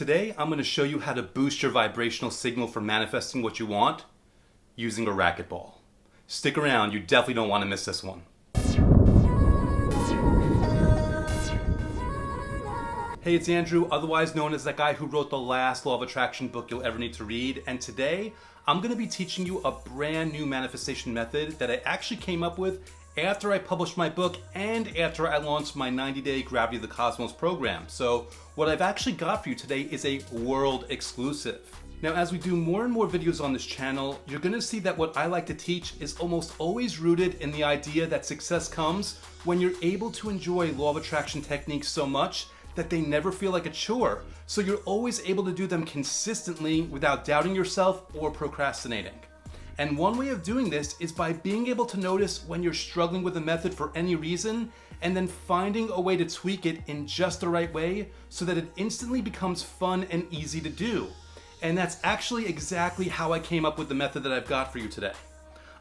Today, I'm going to show you how to boost your vibrational signal for manifesting what you want using a racquetball. Stick around, you definitely don't want to miss this one. Hey, it's Andrew, otherwise known as that guy who wrote the last Law of Attraction book you'll ever need to read, and today, I'm going to be teaching you a brand new manifestation method that I actually came up with after I published my book and after I launched my 90-day Gravity of the Cosmos program. So what I've actually got for you today is a world exclusive. Now, as we do more and more videos on this channel, you're going to see that what I like to teach is almost always rooted in the idea that success comes when you're able to enjoy Law of Attraction techniques so much that they never feel like a chore. So you're always able to do them consistently without doubting yourself or procrastinating. And one way of doing this is by being able to notice when you're struggling with a method for any reason and then finding a way to tweak it in just the right way so that it instantly becomes fun and easy to do. And that's actually exactly how I came up with the method that I've got for you today.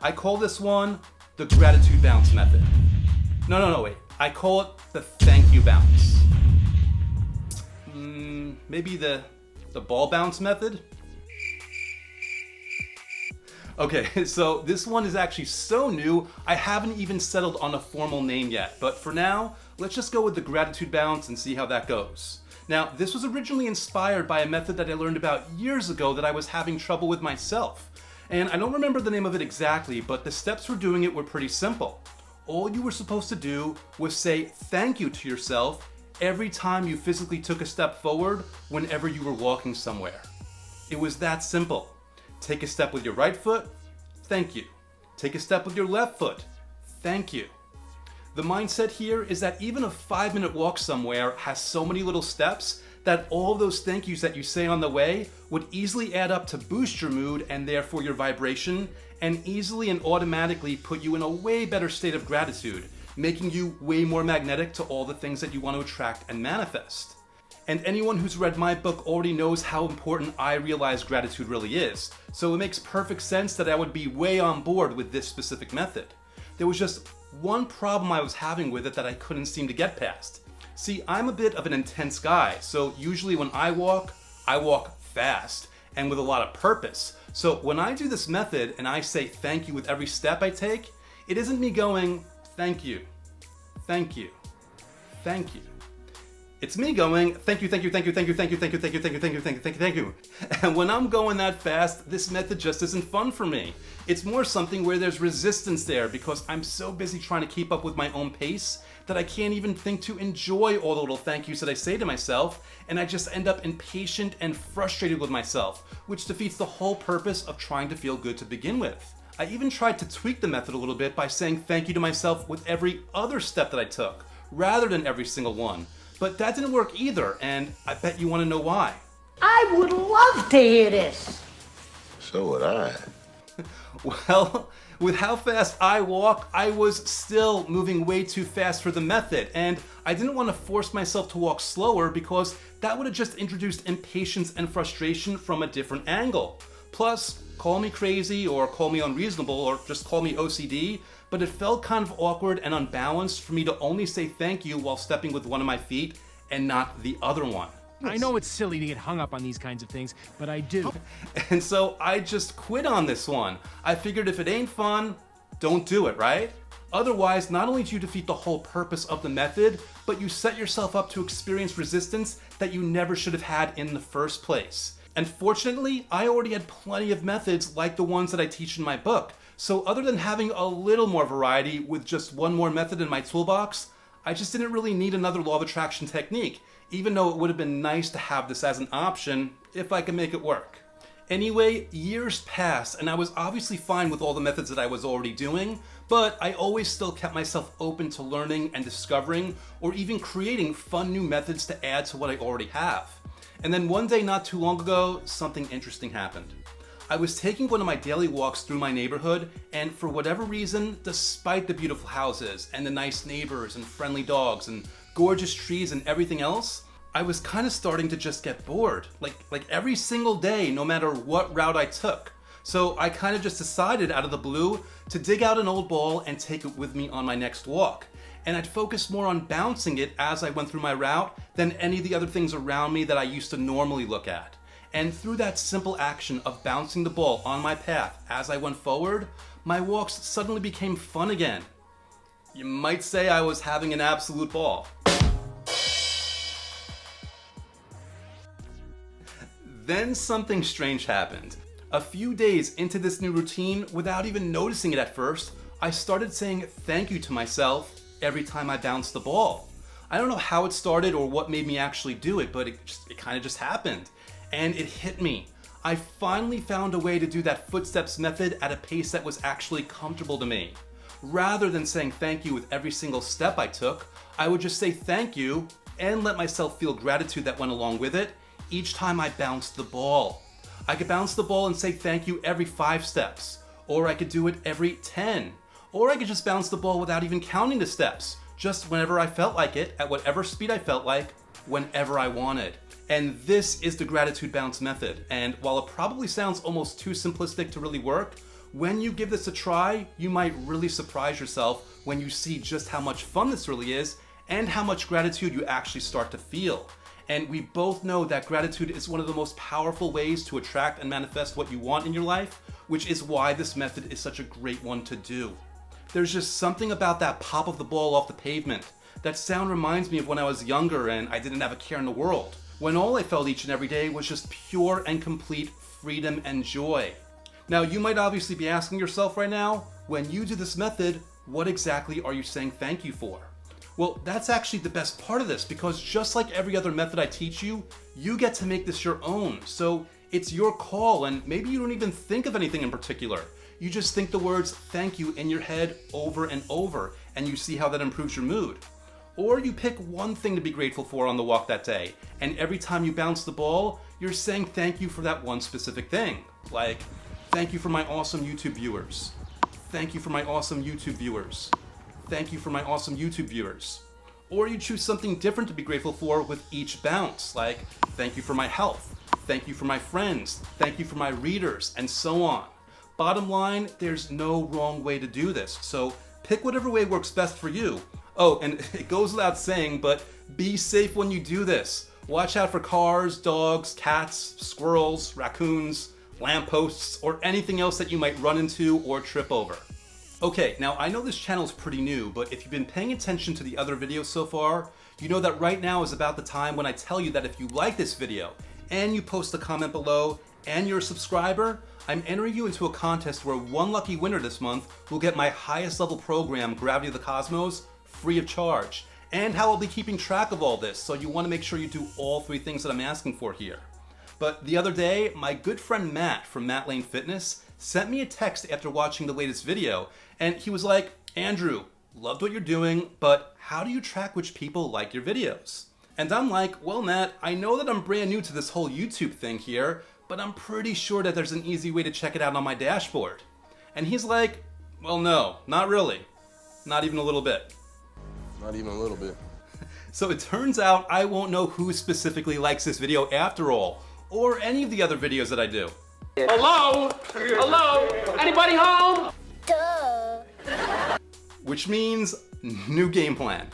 I call this one the gratitude bounce method. No, wait. I call it the thank you bounce. Maybe the ball bounce method? Okay, so this one is actually so new, I haven't even settled on a formal name yet. But for now, let's just go with the gratitude bounce and see how that goes. Now, this was originally inspired by a method that I learned about years ago that I was having trouble with myself. And I don't remember the name of it exactly, but the steps for doing it were pretty simple. All you were supposed to do was say thank you to yourself every time you physically took a step forward whenever you were walking somewhere. It was that simple. Take a step with your right foot, thank you. Take a step with your left foot, thank you. The mindset here is that even a 5-minute walk somewhere has so many little steps that all those thank yous that you say on the way would easily add up to boost your mood and therefore your vibration, and easily and automatically put you in a way better state of gratitude, making you way more magnetic to all the things that you want to attract and manifest. And anyone who's read my book already knows how important I realize gratitude really is. So it makes perfect sense that I would be way on board with this specific method. There was just one problem I was having with it that I couldn't seem to get past. See, I'm a bit of an intense guy, so usually when I walk fast and with a lot of purpose. So when I do this method and I say thank you with every step I take, it isn't me going, thank you, thank you, thank you. It's me going, thank you, thank you, thank you, thank you, thank you, thank you, thank you, thank you, thank you, thank you, thank you, thank you. And when I'm going that fast, this method just isn't fun for me. It's more something where there's resistance there because I'm so busy trying to keep up with my own pace that I can't even think to enjoy all the little thank yous that I say to myself, and I just end up impatient and frustrated with myself, which defeats the whole purpose of trying to feel good to begin with. I even tried to tweak the method a little bit by saying thank you to myself with every other step that I took, rather than every single one. But that didn't work either, and I bet you want to know why. I would love to hear this. So would I. Well, with how fast I walk, I was still moving way too fast for the method, and I didn't want to force myself to walk slower because that would have just introduced impatience and frustration from a different angle. Plus, call me crazy or call me unreasonable or just call me OCD, but it felt kind of awkward and unbalanced for me to only say thank you while stepping with one of my feet and not the other one. I know it's silly to get hung up on these kinds of things, but I do. And so I just quit on this one. I figured if it ain't fun, don't do it, right? Otherwise, not only do you defeat the whole purpose of the method, but you set yourself up to experience resistance that you never should have had in the first place. And fortunately, I already had plenty of methods like the ones that I teach in my book. So other than having a little more variety with just one more method in my toolbox, I just didn't really need another Law of Attraction technique, even though it would have been nice to have this as an option if I could make it work. Anyway, years passed and I was obviously fine with all the methods that I was already doing, but I always still kept myself open to learning and discovering or even creating fun new methods to add to what I already have. And then one day not too long ago, something interesting happened. I was taking one of my daily walks through my neighborhood, and for whatever reason, despite the beautiful houses and the nice neighbors and friendly dogs and gorgeous trees and everything else, I was kind of starting to just get bored, like every single day, no matter what route I took. So I kind of just decided out of the blue to dig out an old ball and take it with me on my next walk. and I'd focus more on bouncing it as I went through my route than any of the other things around me that I used to normally look at. And through that simple action of bouncing the ball on my path as I went forward, my walks suddenly became fun again. You might say I was having an absolute ball. Then something strange happened. A few days into this new routine, without even noticing it at first, I started saying thank you to myself every time I bounced the ball. I don't know how it started or what made me actually do it, but it kind of just happened. And it hit me. I finally found a way to do that footsteps method at a pace that was actually comfortable to me. Rather than saying thank you with every single step I took, I would just say thank you and let myself feel gratitude that went along with it each time I bounced the ball. I could bounce the ball and say thank you every 5 steps, or I could do it every 10, or I could just bounce the ball without even counting the steps, just whenever I felt like it, at whatever speed I felt like, whenever I wanted. And this is the gratitude bounce method. And while it probably sounds almost too simplistic to really work, when you give this a try, you might really surprise yourself when you see just how much fun this really is and how much gratitude you actually start to feel. And we both know that gratitude is one of the most powerful ways to attract and manifest what you want in your life, which is why this method is such a great one to do. There's just something about that pop of the ball off the pavement. That sound reminds me of when I was younger and I didn't have a care in the world, when all I felt each and every day was just pure and complete freedom and joy. Now, you might obviously be asking yourself right now, when you do this method, what exactly are you saying thank you for? Well, that's actually the best part of this, because just like every other method I teach you, you get to make this your own. So it's your call, and maybe you don't even think of anything in particular. You just think the words thank you in your head over and over, and you see how that improves your mood. Or you pick one thing to be grateful for on the walk that day, and every time you bounce the ball, you're saying thank you for that one specific thing. Like, thank you for my awesome YouTube viewers. Thank you for my awesome YouTube viewers. Thank you for my awesome YouTube viewers. Or you choose something different to be grateful for with each bounce, like thank you for my health, thank you for my friends, thank you for my readers, and so on. Bottom line, there's no wrong way to do this, so pick whatever way works best for you. Oh, and it goes without saying, but be safe when you do this. Watch out for cars, dogs, cats, squirrels, raccoons, lampposts, or anything else that you might run into or trip over. Okay, now I know this channel is pretty new, but if you've been paying attention to the other videos so far, you know that right now is about the time when I tell you that if you like this video and you post a comment below and you're a subscriber, I'm entering you into a contest where one lucky winner this month will get my highest level program, Gravity of the Cosmos, free of charge. And how I'll be keeping track of all this, so you want to make sure you do all 3 things that I'm asking for here. But the other day, my good friend Matt from Matt Lane Fitness sent me a text after watching the latest video, and he was like, Andrew, loved what you're doing, but how do you track which people like your videos? And I'm like, well, Matt, I know that I'm brand new to this whole YouTube thing here, but I'm pretty sure that there's an easy way to check it out on my dashboard. And he's like, well, no, not really. Not even a little bit. Not even a little bit. So it turns out I won't know who specifically likes this video after all, or any of the other videos that I do. Hello? Hello? Anybody home? Which means new game plan.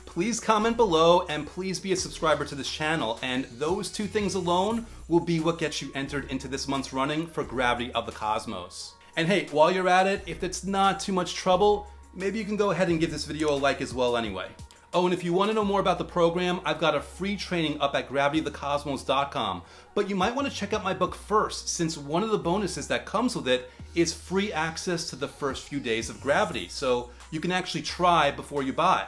Please comment below and please be a subscriber to this channel, and those 2 things alone will be what gets you entered into this month's running for Gravity of the Cosmos. And hey, while you're at it, if it's not too much trouble, maybe you can go ahead and give this video a like as well anyway. Oh, and if you want to know more about the program, I've got a free training up at gravityofthecosmos.com. But you might want to check out my book first, since one of the bonuses that comes with it is free access to the first few days of Gravity, so you can actually try before you buy.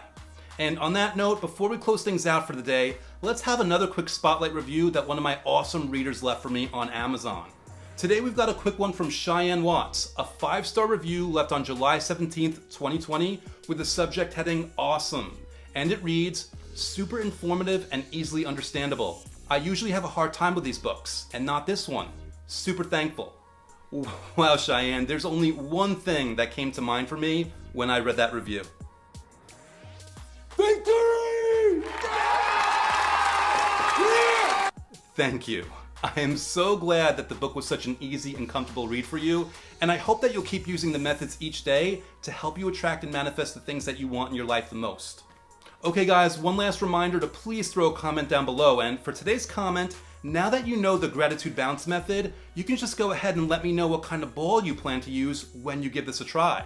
And on that note, before we close things out for the day, let's have another quick spotlight review that one of my awesome readers left for me on Amazon. Today we've got a quick one from Cheyenne Watts, a 5-star review left on July 17th, 2020 with the subject heading Awesome. And it reads, super informative and easily understandable. I usually have a hard time with these books, and not this one. Super thankful. Wow, Cheyenne, there's only one thing that came to mind for me when I read that review. Victory! Thank you. I am so glad that the book was such an easy and comfortable read for you, and I hope that you'll keep using the methods each day to help you attract and manifest the things that you want in your life the most. Okay guys, one last reminder to please throw a comment down below, and for today's comment, now that you know the gratitude bounce method, you can just go ahead and let me know what kind of ball you plan to use when you give this a try.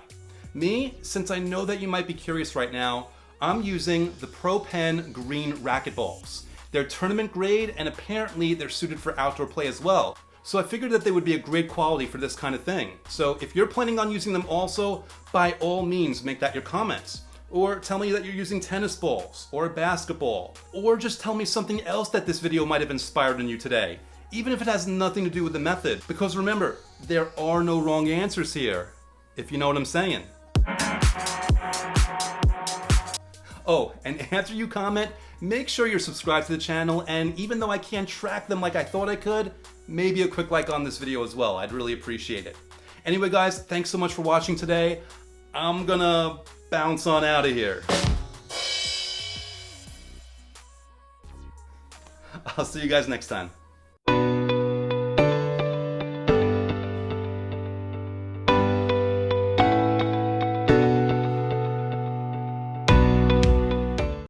Me, since I know that you might be curious right now, I'm using the Pro Pen green racquetballs. They're tournament grade and apparently they're suited for outdoor play as well. So I figured that they would be a great quality for this kind of thing. So if you're planning on using them also, by all means make that your comments. Or tell me that you're using tennis balls, or a basketball, or just tell me something else that this video might have inspired in you today, even if it has nothing to do with the method. Because remember, there are no wrong answers here, if you know what I'm saying. Oh, and after you comment, make sure you're subscribed to the channel, and even though I can't track them like I thought I could, maybe a quick like on this video as well. I'd really appreciate it. Anyway guys, thanks so much for watching today. I'm gonna bounce on out of here. I'll see you guys next time.